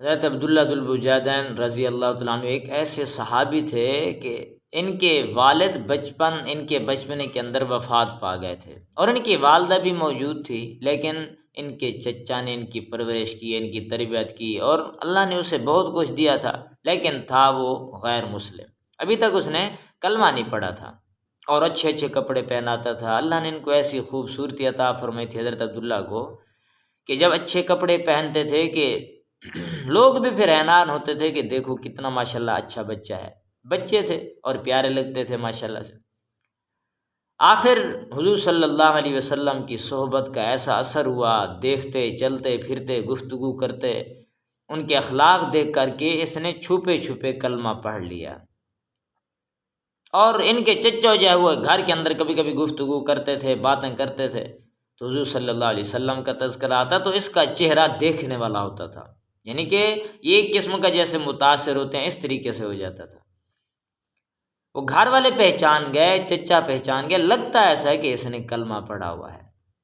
حضرت عبداللہ ذوالبجادین رضی اللہ تعالیٰ عنہ ایک ایسے صحابی تھے کہ ان کے والد ان کے بچپنے کے اندر وفات پا گئے تھے، اور ان کی والدہ بھی موجود تھی، لیکن ان کے چچا نے ان کی پرورش کی، ان کی تربیت کی، اور اللہ نے اسے بہت کچھ دیا تھا، لیکن تھا وہ غیر مسلم۔ ابھی تک اس نے کلمہ نہیں پڑھا تھا، اور اچھے اچھے کپڑے پہناتا تھا۔ اللہ نے ان کو ایسی خوبصورتی عطا فرمائی تھی حضرت عبداللہ کو کہ جب اچھے کپڑے پہنتے تھے کہ لوگ بھی پھر حیران ہوتے تھے کہ دیکھو کتنا ماشاءاللہ اچھا بچہ ہے۔ بچے تھے اور پیارے لگتے تھے ماشاءاللہ سے۔ آخر حضور صلی اللہ علیہ وسلم کی صحبت کا ایسا اثر ہوا، دیکھتے چلتے پھرتے گفتگو کرتے، ان کے اخلاق دیکھ کر کے اس نے چھپے چھپے کلمہ پڑھ لیا۔ اور ان کے چچا جو ہے وہ گھر کے اندر کبھی کبھی گفتگو کرتے تھے، باتیں کرتے تھے، تو حضور صلی اللہ علیہ وسلم کا تذکرہ آتا تو اس کا چہرہ دیکھنے والا ہوتا تھا، یعنی کہ یہ ایک قسم کا جیسے متاثر ہوتے ہیں اس طریقے سے ہو جاتا تھا۔ وہ گھر والے پہچان گئے، چچا پہچان گئے، لگتا ایسا ہے کہ اس نے کلمہ پڑھا ہوا ہے۔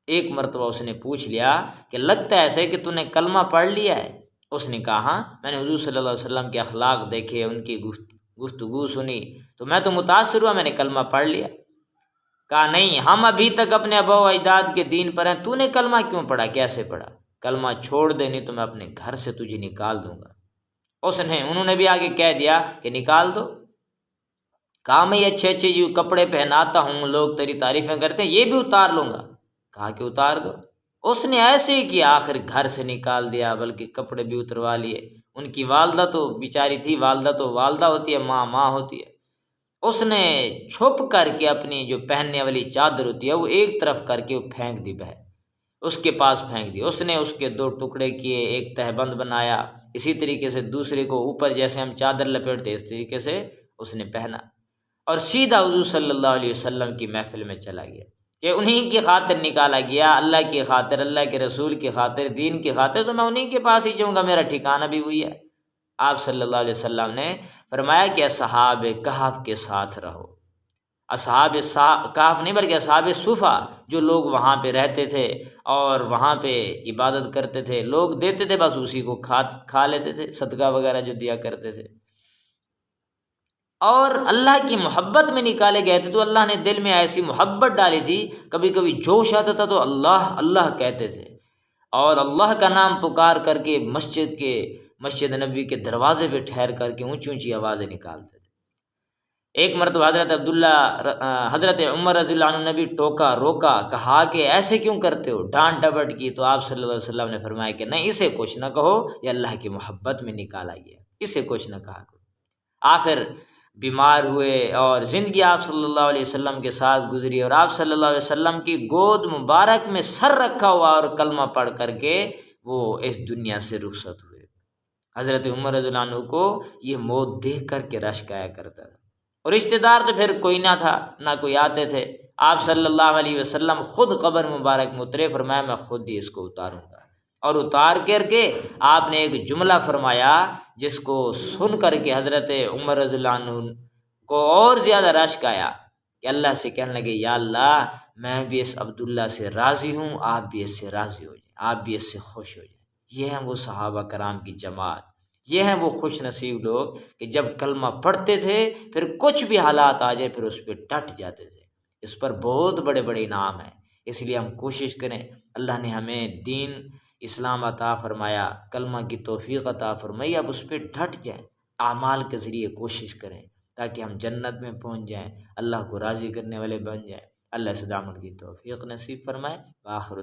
ایک مرتبہ اس نے پوچھ لیا کہ لگتا ایسا ہے کہ تو نے کلمہ پڑھ لیا ہے؟ اس نے کہا ہاں، میں نے حضور صلی اللہ علیہ وسلم کے اخلاق دیکھے، ان کی گفتگو سنی تو میں تو متاثر ہوا، میں نے کلمہ پڑھ لیا۔ کہا نہیں، ہم ابھی تک اپنے آبا و اجداد کے دین پر ہیں، تو نے کلمہ کیوں پڑھا، کیسے پڑھا؟ کلمہ چھوڑ دے نہیں تو میں اپنے گھر سے تجھے نکال دوں گا۔ انہوں نے بھی آگے کہہ دیا کہ نکال دو۔ کہا میں یہ اچھے اچھے جو کپڑے پہناتا ہوں، لوگ تیری تعریفیں کرتے ہیں، یہ بھی اتار لوں گا۔ کہا کہ اتار دو۔ اس نے ایسے ہی کیا، آخر گھر سے نکال دیا، بلکہ کپڑے بھی اتروا لیے۔ ان کی والدہ تو بیچاری تھی، والدہ تو والدہ ہوتی ہے، ماں ماں ہوتی ہے۔ اس نے چھپ کر کے اپنی جو پہننے والی چادر ہوتی ہے وہ ایک طرف کر کے وہ پھینک دی، باہر اس کے پاس پھینک دی۔ اس نے اس کے دو ٹکڑے کیے، ایک تہبند بنایا، اسی طریقے سے دوسرے کو اوپر جیسے ہم چادر لپیٹتے اس طریقے سے اس نے پہنا، اور سیدھا حضور صلی اللہ علیہ وسلم کی محفل میں چلا گیا کہ انہی کی خاطر نکالا گیا، اللہ کی خاطر، اللہ کے رسول کی خاطر، دین کی خاطر، تو میں انہی کے پاس ہی جاؤں گا، میرا ٹھکانہ بھی وہی ہے۔ آپ صلی اللہ علیہ وسلم نے فرمایا کہ اصحاب کہف کے ساتھ رہو۔ اصحاب کہف نہیں بلکہ اصحاب صفا، جو لوگ وہاں پہ رہتے تھے اور وہاں پہ عبادت کرتے تھے، لوگ دیتے تھے بس اسی کو کھا لیتے تھے، صدقہ وغیرہ جو دیا کرتے تھے، اور اللہ کی محبت میں نکالے گئے تھے۔ تو اللہ نے دل میں ایسی محبت ڈالی تھی، کبھی کبھی جوش آتا تھا تو اللہ اللہ کہتے تھے، اور اللہ کا نام پکار کر کے مسجد نبوی کے دروازے پہ ٹھہر کر کے اونچی اونچی آوازیں نکالتے تھے۔ ایک مرتبہ حضرت عمر رضی اللہ عنہ نے بھی ٹوکا، روکا، کہا کہ ایسے کیوں کرتے ہو، ڈانٹ ڈپٹ کی، تو آپ صلی اللہ علیہ وسلم نے فرمایا کہ نہیں، اسے کچھ نہ کہو، یہ اللہ کی محبت میں نکالا گیا، اسے کچھ نہ کہا کرو۔ آخر بیمار ہوئے اور زندگی آپ صلی اللہ علیہ وسلم کے ساتھ گزری، اور آپ صلی اللہ علیہ وسلم کی گود مبارک میں سر رکھا ہوا اور کلمہ پڑھ کر کے وہ اس دنیا سے رخصت ہوئے۔ حضرت عمر رضی اللہ عنہ کو یہ موت دیکھ کر کے رشک آیا کرتا تھا، اور رشتہ دار تو پھر کوئی نہ تھا، نہ کوئی آتے تھے۔ آپ صلی اللہ علیہ وسلم خود قبر مبارک میں اترے، فرمایا میں خود ہی اس کو اتاروں گا، اور اتار کر کے آپ نے ایک جملہ فرمایا جس کو سن کر کے حضرت عمر رضی اللہ عنہ کو اور زیادہ رشک آیا کہ اللہ سے کہنے لگے یا اللہ، میں بھی اس عبداللہ سے راضی ہوں، آپ بھی اس سے راضی ہو جائیں، آپ بھی اس سے خوش ہو جائیں۔ یہ ہیں وہ صحابہ کرام کی جماعت، یہ ہیں وہ خوش نصیب لوگ کہ جب کلمہ پڑھتے تھے پھر کچھ بھی حالات آ جائے پھر اس پہ ڈٹ جاتے تھے۔ اس پر بہت بڑے بڑے انعام ہیں، اس لیے ہم کوشش کریں، اللہ نے ہمیں دین اسلام عطا فرمایا، کلمہ کی توفیق عطا فرمائی، اب اس پہ ڈٹ جائیں، اعمال کے ذریعے کوشش کریں تاکہ ہم جنت میں پہنچ جائیں، اللہ کو راضی کرنے والے بن جائیں۔ اللہ سے عمل کی توفیق نصیب فرمائے۔ آخر